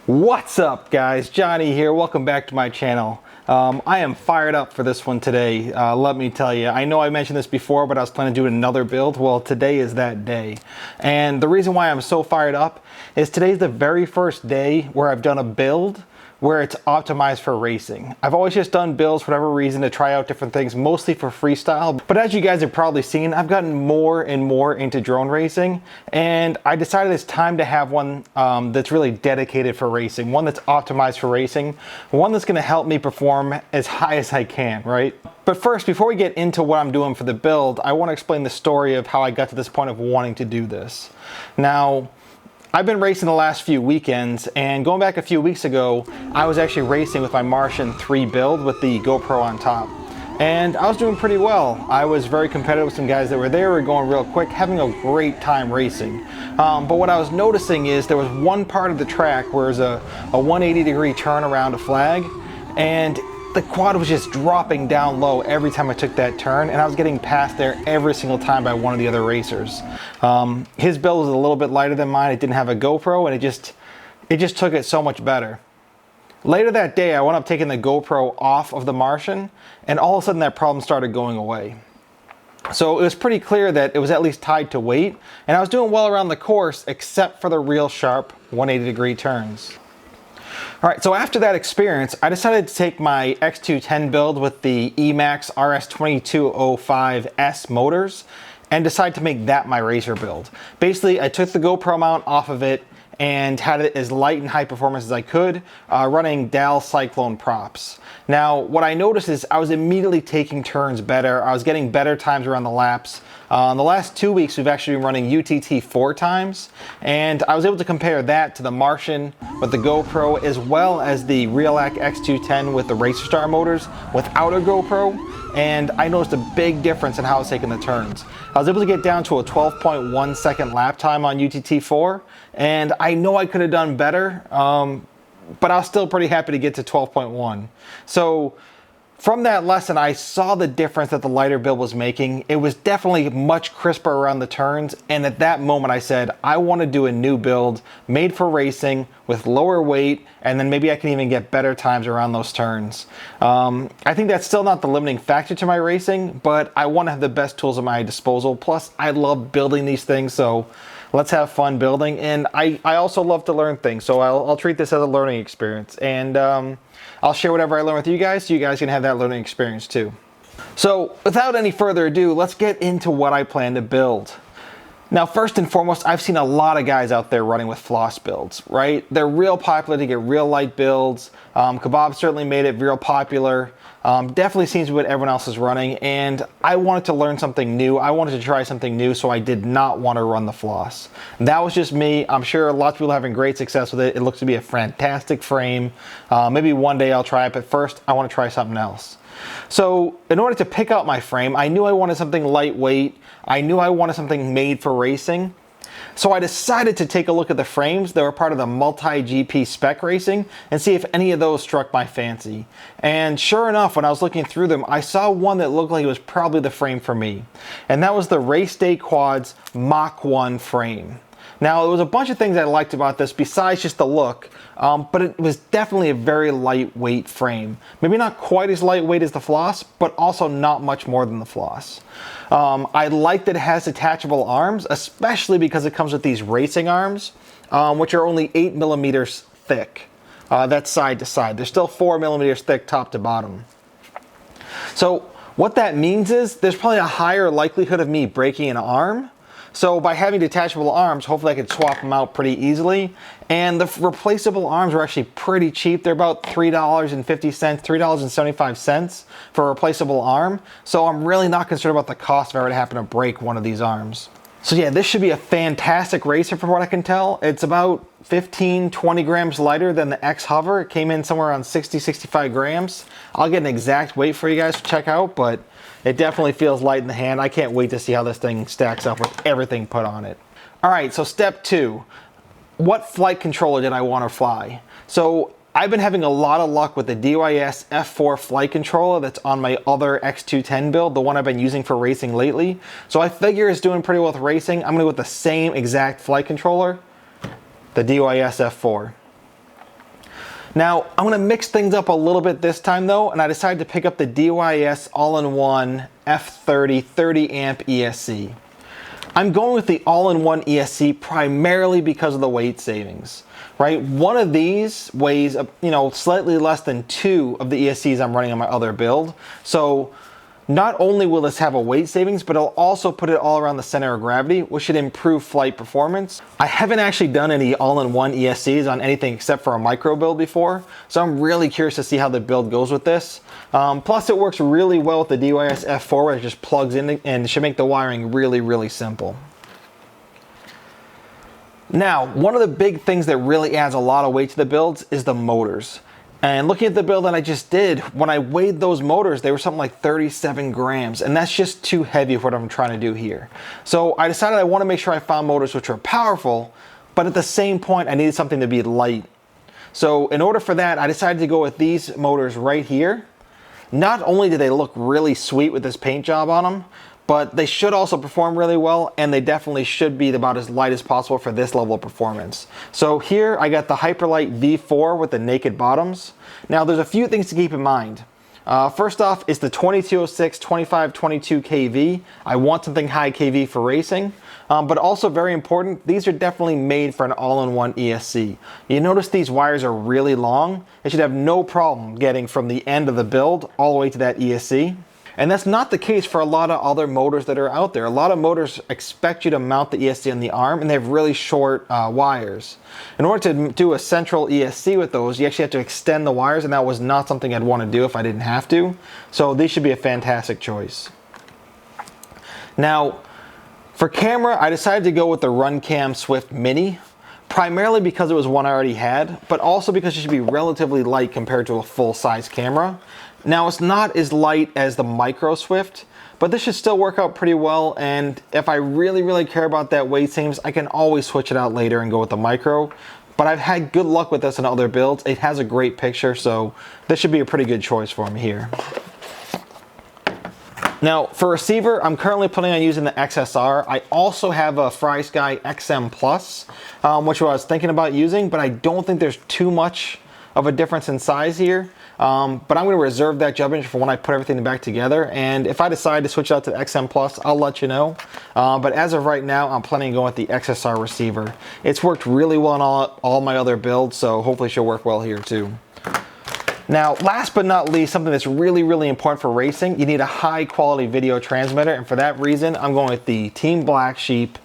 What's up, guys? Johnny here. Welcome back to my channel. I am fired up for this one today. Let me tell you, I know I mentioned this before, but I was planning to do another build. Well, today is that day. And the reason why I'm so fired up is today's the very first day where I've done a build where it's optimized for racing. I've always just done builds for whatever reason to try out different things, mostly for freestyle. But as you guys have probably seen, I've gotten more and more into drone racing, and I decided it's time to have one that's really dedicated for racing, one that's optimized for racing, one that's gonna help me perform as high as I can, right? But first, before we get into what I'm doing for the build, I wanna explain the story of how I got to this point of wanting to do this. Now, I've been racing the last few weekends, and going back a few weeks ago, I was actually racing with my Martian 3 build with the GoPro on top. And I was doing pretty well. I was very competitive with some guys that were there, we were going real quick, having a great time racing. But what I was noticing is there was one part of the track where there's a 180-degree turn around a flag, and the quad was just dropping down low every time I took that turn, and I was getting passed there every single time by one of the other racers. His build was a little bit lighter than mine. It didn't have a GoPro, and it just took it so much better. Later that day, I wound up taking the GoPro off of the Martian, and all of a sudden that problem started going away. So it was pretty clear that it was at least tied to weight, and I was doing well around the course except for the real sharp 180-degree turns. All right, so after that experience, I decided to take my X210 build with the Emax RS2205S motors and decide to make that my racer build. Basically, I took the GoPro mount off of it and had it as light and high performance as I could, running Dal Cyclone props. Now, what I noticed is I was immediately taking turns better. I was getting better times around the laps. In the last 2 weeks, we've actually been running UTT 4 times, and I was able to compare that to the Martian with the GoPro, as well as the Realac X210 with the Racer Star motors without a GoPro, and I noticed a big difference in how I was taking the turns. I was able to get down to a 12.1 second lap time on UTT 4, and I know I could have done better, but I was still pretty happy to get to 12.1. So from that lesson, I saw the difference that the lighter build was making. It was definitely much crisper around the turns, and at that moment I said, I want to do a new build made for racing with lower weight, and then maybe I can even get better times around those turns. I think that's still not the limiting factor to my racing, but I want to have the best tools at my disposal. Plus, I love building these things, so let's have fun building. And I also love to learn things, so I'll treat this as a learning experience. And I'll share whatever I learn with you guys, so you guys can have that learning experience too. So without any further ado, let's get into what I plan to build. Now, first and foremost, I've seen a lot of guys out there running with floss builds, right? They're real popular to get real light builds. Kebab certainly made it real popular. Definitely seems to be what everyone else is running, and I wanted to learn something new. I wanted to try something new, so I did not want to run the floss. That was just me. I'm sure lots of people are having great success with it. It looks to be a fantastic frame. Maybe one day I'll try it, but first I want to try something else. So in order to pick out my frame, I knew I wanted something lightweight. I knew I wanted something made for racing. So I decided to take a look at the frames that were part of the multi-GP spec racing and see if any of those struck my fancy. And sure enough, when I was looking through them, I saw one that looked like it was probably the frame for me. And that was the Race Day Quads Mach 1 frame. Now, there was a bunch of things I liked about this besides just the look, but it was definitely a very lightweight frame. Maybe not quite as lightweight as the floss, but also not much more than the floss. I like that it has detachable arms, especially because it comes with these racing arms, which are only 8 millimeters thick. That's side to side. They're still 4 millimeters thick top to bottom. So what that means is there's probably a higher likelihood of me breaking an arm. So by having detachable arms, hopefully I could swap them out pretty easily. And the replaceable arms are actually pretty cheap. They're about $3.50, $3.75 for a replaceable arm. So I'm really not concerned about the cost if I were to happen to break one of these arms. So yeah, this should be a fantastic racer from what I can tell. It's about 15, 20 grams lighter than the XHover. It came in somewhere around 60, 65 grams. I'll get an exact weight for you guys to check out, but it definitely feels light in the hand. I can't wait to see how this thing stacks up with everything put on it. All right, so step 2. What flight controller did I want to fly? So I've been having a lot of luck with the DYS F4 flight controller that's on my other X210 build, the one I've been using for racing lately. So I figure it's doing pretty well with racing. I'm going to go with the same exact flight controller, the DYS F4. Now, I'm gonna mix things up a little bit this time though, and I decided to pick up the DYS all-in-one F30 30 amp ESC. I'm going with the all-in-one ESC primarily because of the weight savings, right? One of these weighs, slightly less than 2 of the ESCs I'm running on my other build. So not only will this have a weight savings, but it'll also put it all around the center of gravity, which should improve flight performance. I haven't actually done any all-in-one ESCs on anything except for a micro build before, so I'm really curious to see how the build goes with this. Plus it works really well with the DYS F4, where it just plugs in and should make the wiring really, really simple. Now, one of the big things that really adds a lot of weight to the builds is the motors. And looking at the build that I just did, when I weighed those motors, they were something like 37 grams, and that's just too heavy for what I'm trying to do here. So I decided I want to make sure I found motors which are powerful, but at the same point, I needed something to be light. So in order for that, I decided to go with these motors right here. Not only do they look really sweet with this paint job on them, but they should also perform really well, and they definitely should be about as light as possible for this level of performance. So here I got the Hyperlight V4 with the naked bottoms. Now there's a few things to keep in mind. First off, it's the 2206 2522 kV. I want something high kV for racing, but also very important, these are definitely made for an all-in-one ESC. You notice these wires are really long. It should have no problem getting from the end of the build all the way to that ESC. And that's not the case for a lot of other motors that are out there. A lot of motors expect you to mount the ESC on the arm, and they have really short wires. In order to do a central ESC with those, you actually have to extend the wires, and that was not something I'd want to do if I didn't have to. So these should be a fantastic choice. Now, for camera, I decided to go with the Runcam Swift Mini, primarily because it was one I already had, but also because it should be relatively light compared to a full-size camera. Now, it's not as light as the Micro Swift, but this should still work out pretty well, and if I really, really care about that weight savings, I can always switch it out later and go with the Micro. But I've had good luck with this in other builds. It has a great picture, so this should be a pretty good choice for me here. Now, for receiver, I'm currently planning on using the XSR. I also have a FrSky XM Plus, which I was thinking about using, but I don't think there's too much of a difference in size here. But I'm going to reserve that jump for when I put everything back together. And if I decide to switch out to the XM Plus, I'll let you know. But as of right now, I'm planning on going with the XSR receiver. It's worked really well on all my other builds, so hopefully it should work well here too. Now, last but not least, something that's really, really important for racing, you need a high quality video transmitter. And for that reason, I'm going with the Team Black Sheep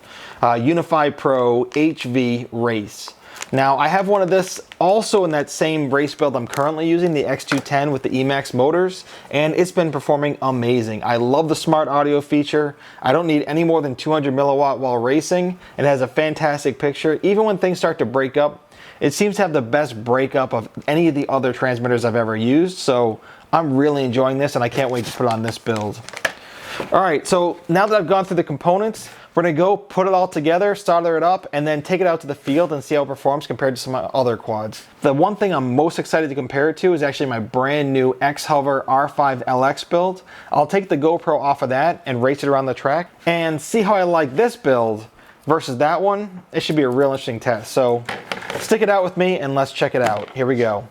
Unify Pro HV Race. Now, I have one of this also in that same race build I'm currently using, the X210 with the Emax motors, and it's been performing amazing. I love the smart audio feature. I don't need any more than 200 milliwatt while racing. It has a fantastic picture. Even when things start to break up, it seems to have the best breakup of any of the other transmitters I've ever used, so I'm really enjoying this and I can't wait to put it on this build. All right, so now that I've gone through the components, we're gonna go put it all together, solder it up, and then take it out to the field and see how it performs compared to some other quads. The one thing I'm most excited to compare it to is actually my brand new XHover R5LX build. I'll take the GoPro off of that and race it around the track and see how I like this build versus that one. It should be a real interesting test. So stick it out with me and let's check it out. Here we go.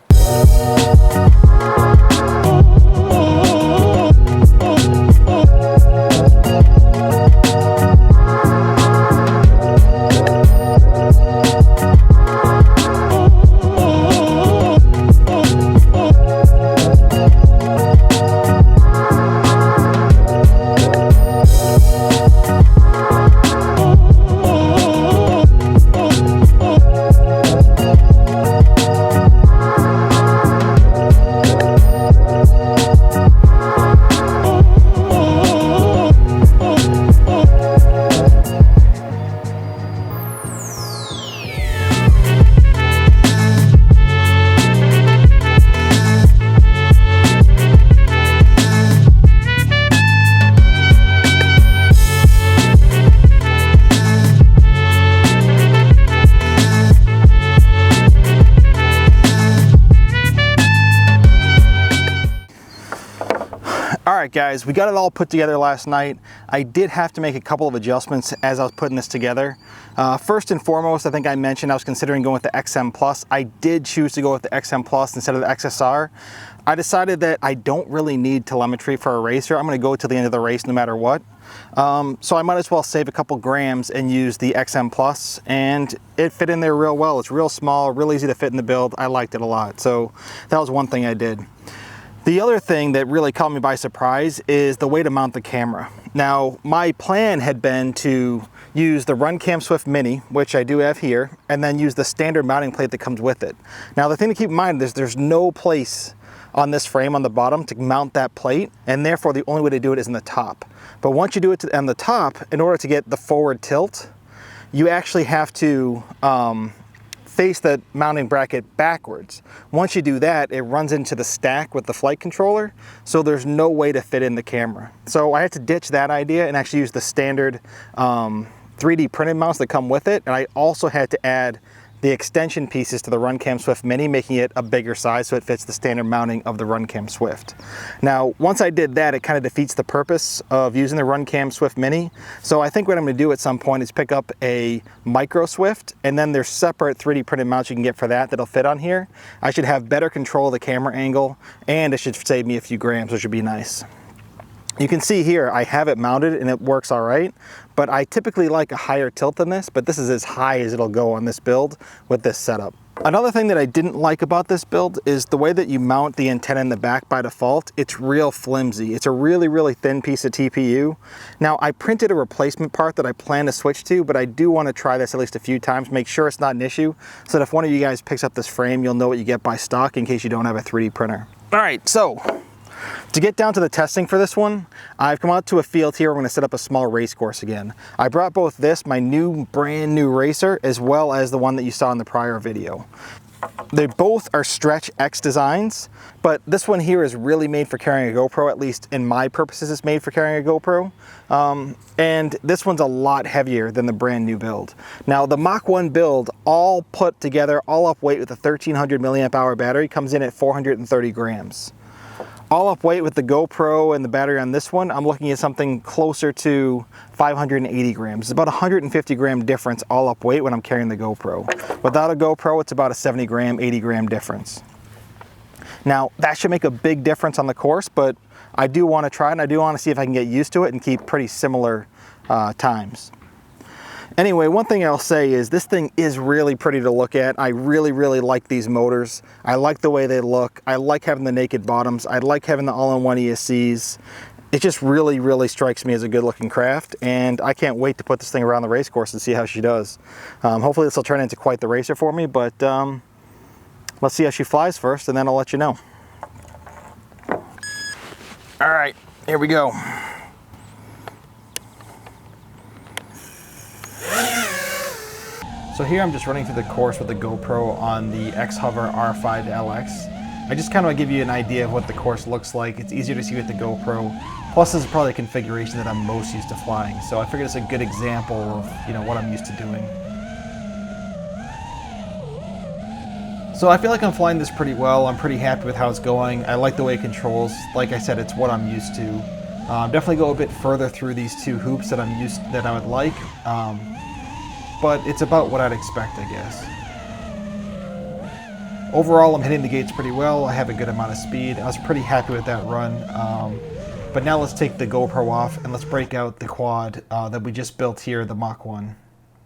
Alright guys, we got it all put together last night. I did have to make a couple of adjustments as I was putting this together. First and foremost, I think I mentioned I was considering going with the XM Plus. I did choose to go with the XM Plus instead of the XSR. I decided that I don't really need telemetry for a racer. I'm going to go to the end of the race no matter what. So I might as well save a couple grams and use the XM Plus, and it fit in there real well. It's real small, real easy to fit in the build. I liked it a lot. So that was one thing I did. The other thing that really caught me by surprise is the way to mount the camera. Now, my plan had been to use the RunCam Swift Mini, which I do have here, and then use the standard mounting plate that comes with it. Now, the thing to keep in mind is there's no place on this frame on the bottom to mount that plate, and therefore the only way to do it is in the top. But once you do it on the top, in order to get the forward tilt, you actually have to face the mounting bracket backwards. Once you do that, it runs into the stack with the flight controller, so there's no way to fit in the camera. So I had to ditch that idea and actually use the standard 3D printed mounts that come with it, and I also had to add the extension pieces to the RunCam Swift Mini, making it a bigger size so it fits the standard mounting of the RunCam Swift. Now, once I did that, it kind of defeats the purpose of using the RunCam Swift Mini. So I think what I'm going to do at some point is pick up a Micro Swift, and then there's separate 3D printed mounts you can get for that that'll fit on here. I should have better control of the camera angle, and it should save me a few grams, which would be nice. You can see here, I have it mounted and it works all right, but I typically like a higher tilt than this, but this is as high as it'll go on this build with this setup. Another thing that I didn't like about this build is the way that you mount the antenna in the back by default. It's real flimsy. It's a really, really thin piece of TPU. Now, I printed a replacement part that I plan to switch to, but I do want to try this at least a few times, make sure it's not an issue, so that if one of you guys picks up this frame, you'll know what you get by stock in case you don't have a 3D printer. All right, so to get down to the testing for this one, I've come out to a field here. We're going to set up a small race course again. I brought both this, my brand new racer, as well as the one that you saw in the prior video. They both are Stretch X designs, but this one here is really made for carrying a GoPro, at least in my purposes it's made for carrying a GoPro. And this one's a lot heavier than the brand new build. Now the Mach 1 build, all put together, all up weight with a 1300 milliamp hour battery, comes in at 430 grams. All up weight with the GoPro and the battery on this one, I'm looking at something closer to 580 grams. It's about a 150 gram difference all up weight when I'm carrying the GoPro. Without a GoPro, it's about a 70 gram, 80 gram difference. Now, that should make a big difference on the course, but I do want to try it, and I do want to see if I can get used to it and keep pretty similar times. Anyway, one thing I'll say is this thing is really pretty to look at. I really, really like these motors. I like the way they look. I like having the naked bottoms. I like having the all-in-one ESCs. It just really, really strikes me as a good looking craft, and I can't wait to put this thing around the race course and see how she does. Hopefully this will turn into quite the racer for me, but let's see how she flies first, and then I'll let you know. All right, here we go. So here I'm just running through the course with the GoPro on the XHover R5LX. I just kind of want to give you an idea of what the course looks like. It's easier to see with the GoPro. Plus this is probably a configuration that I'm most used to flying. So I figured it's a good example of, what I'm used to doing. So I feel like I'm flying this pretty well. I'm pretty happy with how it's going. I like the way it controls. Like I said, it's what I'm used to. Definitely go a bit further through these two hoops that I would like. But it's about what I'd expect, I guess. Overall, I'm hitting the gates pretty well. I have a good amount of speed. I was pretty happy with that run. But now let's take the GoPro off and let's break out the quad that we just built here, the Mach 1.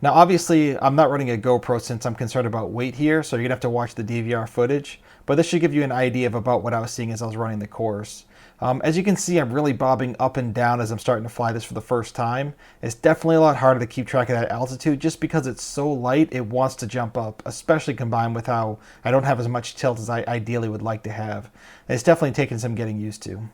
Now, obviously, I'm not running a GoPro since I'm concerned about weight here, so you're gonna have to watch the DVR footage. But this should give you an idea of about what I was seeing as I was running the course. As you can see, I'm really bobbing up and down as I'm starting to fly this for the first time. It's definitely a lot harder to keep track of that altitude just because it's so light, it wants to jump up, especially combined with how I don't have as much tilt as I ideally would like to have. It's definitely taken some getting used to.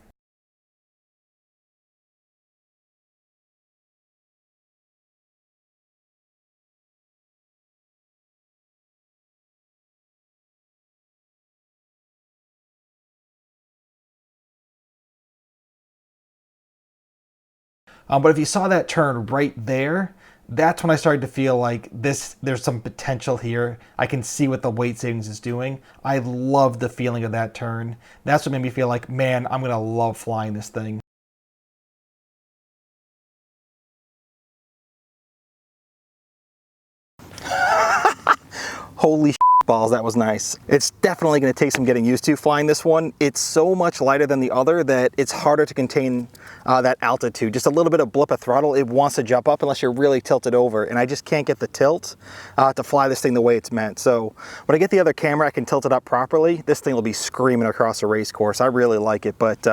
But if you saw that turn right there, that's when I started to feel like there's some potential here. I can see what the weight savings is doing. I love the feeling of that turn. That's what made me feel like, man, I'm gonna love flying this thing. Balls, that was nice. It's definitely going to take some getting used to flying this one. It's so much lighter than the other that it's harder to contain that altitude. Just a little bit of blip of throttle, it wants to jump up unless you're really tilted over, and I just can't get the tilt to fly this thing the way it's meant. So when I get the other camera, I can tilt it up properly. This thing will be screaming across a race course. I really like it, but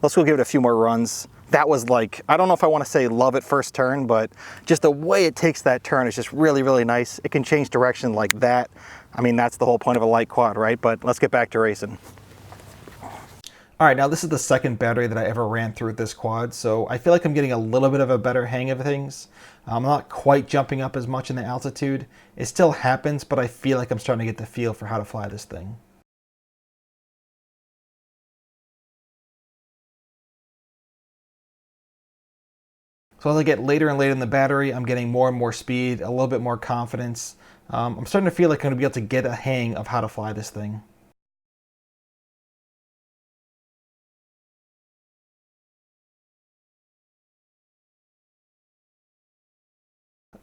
let's go give it a few more runs. That was like, I don't know if I want to say love at first turn, but just the way it takes that turn is just really, really nice. It can change direction like that. I mean, that's the whole point of a light quad, right? But let's get back to racing. All right, now this is the second battery that I ever ran through with this quad, so I feel like I'm getting a little bit of a better hang of things. I'm not quite jumping up as much in the altitude. It still happens, but I feel like I'm starting to get the feel for how to fly this thing. So as I get later and later in the battery, I'm getting more and more speed, a little bit more confidence. I'm starting to feel like I'm going to be able to get a hang of how to fly this thing.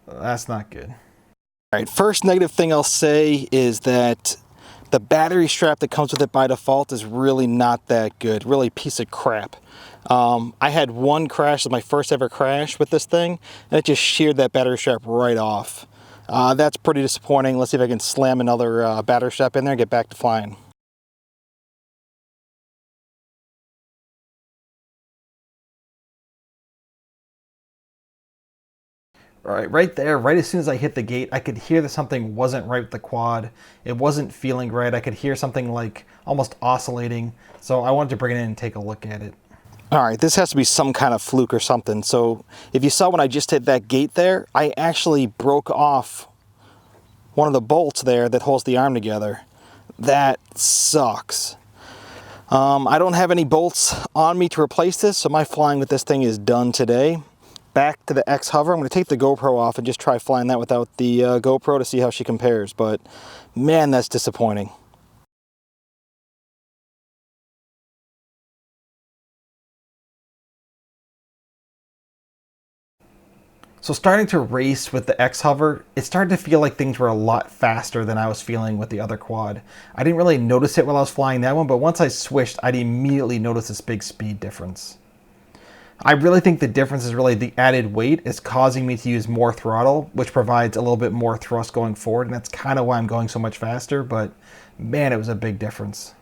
That's not good. All right, first negative thing I'll say is that the battery strap that comes with it by default is really not that good, really a piece of crap. I had one crash, my first ever crash with this thing, and it just sheared that battery strap right off. That's pretty disappointing. Let's see if I can slam another battery strap in there and get back to flying. All right, right there, right as soon as I hit the gate, I could hear that something wasn't right with the quad. It wasn't feeling right. I could hear something like almost oscillating. So I wanted to bring it in and take a look at it. All right, this has to be some kind of fluke or something. So if you saw when I just hit that gate there, I actually broke off one of the bolts there that holds the arm together. That sucks. I don't have any bolts on me to replace this, so my flying with this thing is done today. Back to the XHover. I'm going to take the GoPro off and just try flying that without the GoPro to see how she compares, but man, that's disappointing. So starting to race with the XHover, it started to feel like things were a lot faster than I was feeling with the other quad. I didn't really notice it while I was flying that one, but once I switched, I'd immediately notice this big speed difference. I really think the difference is really the added weight is causing me to use more throttle, which provides a little bit more thrust going forward, and that's kind of why I'm going so much faster, but man, it was a big difference.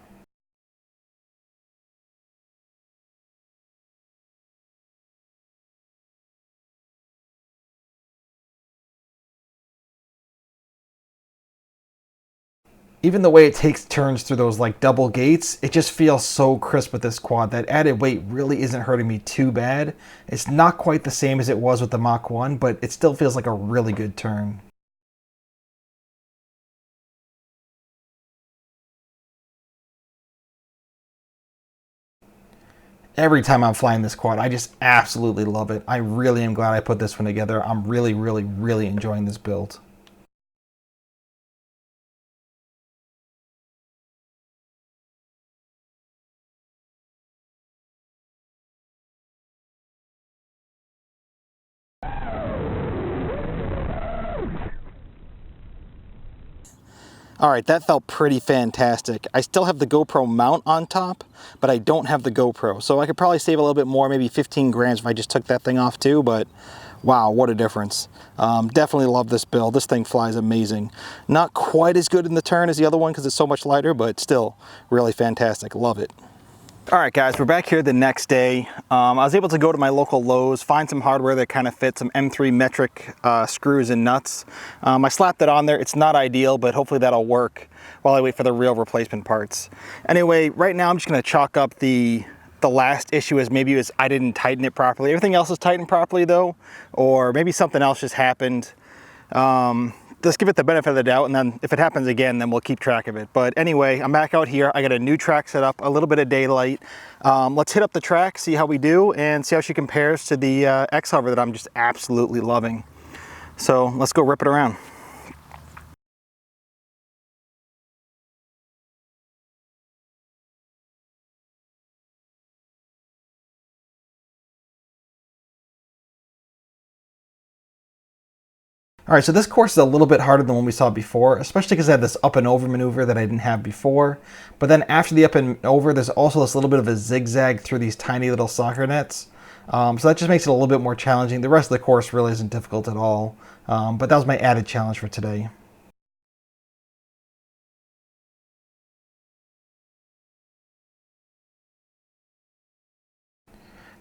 Even the way it takes turns through those like double gates, it just feels so crisp with this quad. That added weight really isn't hurting me too bad. It's not quite the same as it was with the Mach 1, but it still feels like a really good turn. Every time I'm flying this quad, I just absolutely love it. I really am glad I put this one together. I'm really, really, really enjoying this build. All right, that felt pretty fantastic. I still have the GoPro mount on top, but I don't have the GoPro. So I could probably save a little bit more, maybe 15 grams if I just took that thing off too, but wow, what a difference. Definitely love this build. This thing flies amazing. Not quite as good in the turn as the other one because it's so much lighter, but still really fantastic. Love it. All right, guys, we're back here the next day. I was able to go to my local Lowe's, find some hardware that kind of fits, some M3 metric screws and nuts. I slapped it on there. It's not ideal, but hopefully that'll work while I wait for the real replacement parts. Anyway, right now I'm just gonna chalk up the last issue as maybe I didn't tighten it properly. Everything else is tightened properly though, or maybe something else just happened. Let's give it the benefit of the doubt, and then if it happens again, then we'll keep track of it. But anyway, I'm back out here. I got a new track set up, a little bit of daylight. Let's hit up the track, see how we do, and see how she compares to the XHover that I'm just absolutely loving. So let's go rip it around. All right, so this course is a little bit harder than one we saw before, especially because I had this up and over maneuver that I didn't have before. But then after the up and over, there's also this little bit of a zigzag through these tiny little soccer nets. So that just makes it a little bit more challenging. The rest of the course really isn't difficult at all. But that was my added challenge for today.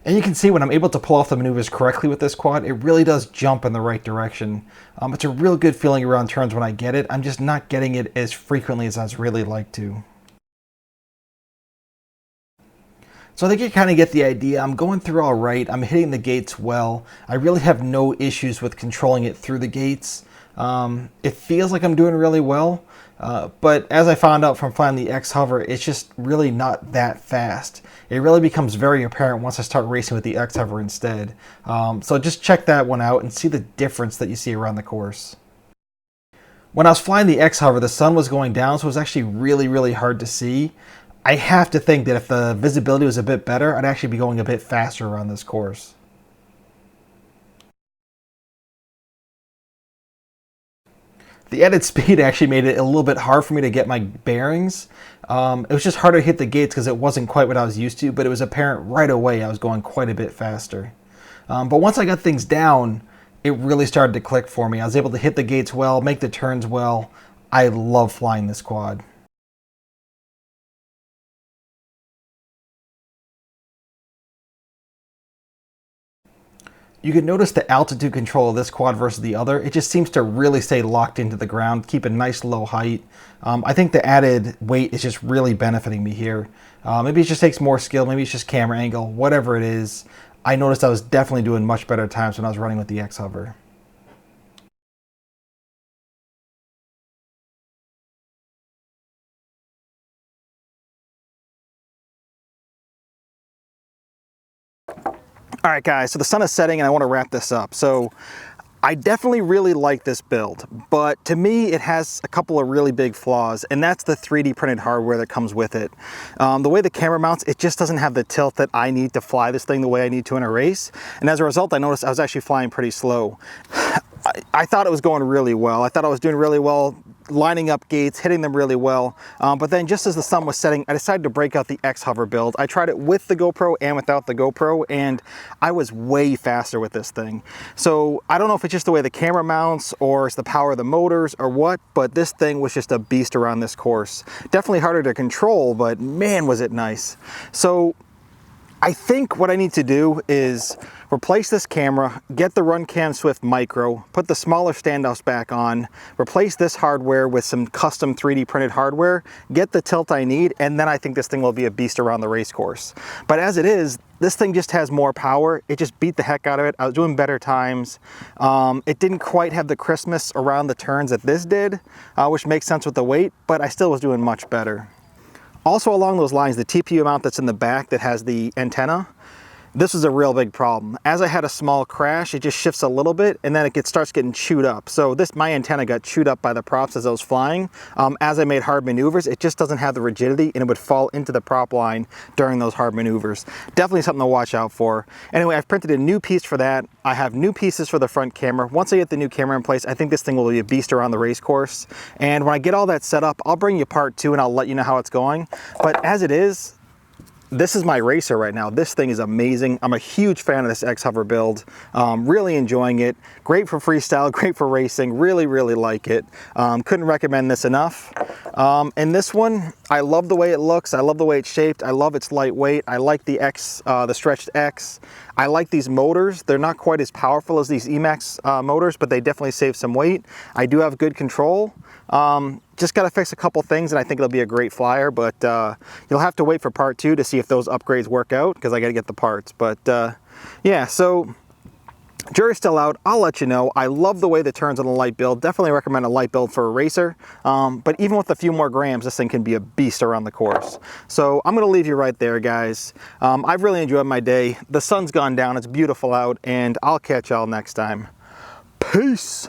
And you can see when I'm able to pull off the maneuvers correctly with this quad, it really does jump in the right direction. It's a real good feeling around turns when I get it. I'm just not getting it as frequently as I'd really like to. So I think you kind of get the idea. I'm going through all right. I'm hitting the gates well. I really have no issues with controlling it through the gates. It feels like I'm doing really well. But as I found out from flying the XHover, it's just really not that fast. It really becomes very apparent once I start racing with the XHover instead. So just check that one out and see the difference that you see around the course. When I was flying the XHover, the sun was going down, so it was actually really, really hard to see. I have to think that if the visibility was a bit better, I'd actually be going a bit faster around this course. The added speed actually made it a little bit hard for me to get my bearings. It was just harder to hit the gates because it wasn't quite what I was used to, but it was apparent right away I was going quite a bit faster. But once I got things down, it really started to click for me. I was able to hit the gates well, make the turns well. I love flying this quad. You can notice the altitude control of this quad versus the other. It just seems to really stay locked into the ground, keep a nice low height. I think the added weight is just really benefiting me here. Maybe it just takes more skill, maybe it's just camera angle, whatever it is. I noticed I was definitely doing much better times when I was running with the XHover. All right, guys, so the sun is setting and I want to wrap this up. So I definitely really like this build, but to me, it has a couple of really big flaws, and that's the 3D printed hardware that comes with it. The way the camera mounts, it just doesn't have the tilt that I need to fly this thing the way I need to in a race. And as a result, I noticed I was actually flying pretty slow. I thought it was going really well. I thought I was doing really well, lining up gates, hitting them really well. But then just as the sun was setting, I decided to break out the XHover build. I tried it with the GoPro and without the GoPro, and I was way faster with this thing. So I don't know if it's just the way the camera mounts or it's the power of the motors or what, but this thing was just a beast around this course. Definitely harder to control, but man, was it nice. So I think what I need to do is replace this camera, get the Runcam Swift Micro, put the smaller standoffs back on, replace this hardware with some custom 3D printed hardware, get the tilt I need, and then I think this thing will be a beast around the race course. But as it is, this thing just has more power. It just beat the heck out of it. I was doing better times. It didn't quite have the crispness around the turns that this did, which makes sense with the weight, but I still was doing much better. Also along those lines, the TPU mount that's in the back that has the antenna, this was a real big problem. As I had a small crash, it just shifts a little bit and then it starts getting chewed up. So my antenna got chewed up by the props as I was flying. As I made hard maneuvers, it just doesn't have the rigidity and it would fall into the prop line during those hard maneuvers. Definitely something to watch out for. Anyway, I've printed a new piece for that. I have new pieces for the front camera. Once I get the new camera in place, I think this thing will be a beast around the race course. And when I get all that set up, I'll bring you part 2 and I'll let you know how it's going. But as it is, this is my racer right now. This thing is amazing. I'm a huge fan of this XHover build. Really enjoying it. Great for freestyle, great for racing. Really, really like it. Couldn't recommend this enough. And this one, I love the way it looks. I love the way it's shaped. I love its lightweight. I like the the stretched X. I like these motors. They're not quite as powerful as these Emax motors, but they definitely save some weight. I do have good control. Just got to fix a couple things and I think it'll be a great flyer, but you'll have to wait for part 2 to see if those upgrades work out because I got to get the parts. But yeah, so jury's still out. I'll let you know. I love the way the turns on the light build. Definitely recommend a light build for a racer. But even with a few more grams, this thing can be a beast around the course. So I'm going to leave you right there, guys. I've really enjoyed my day. The sun's gone down. It's beautiful out, and I'll catch y'all next time. Peace.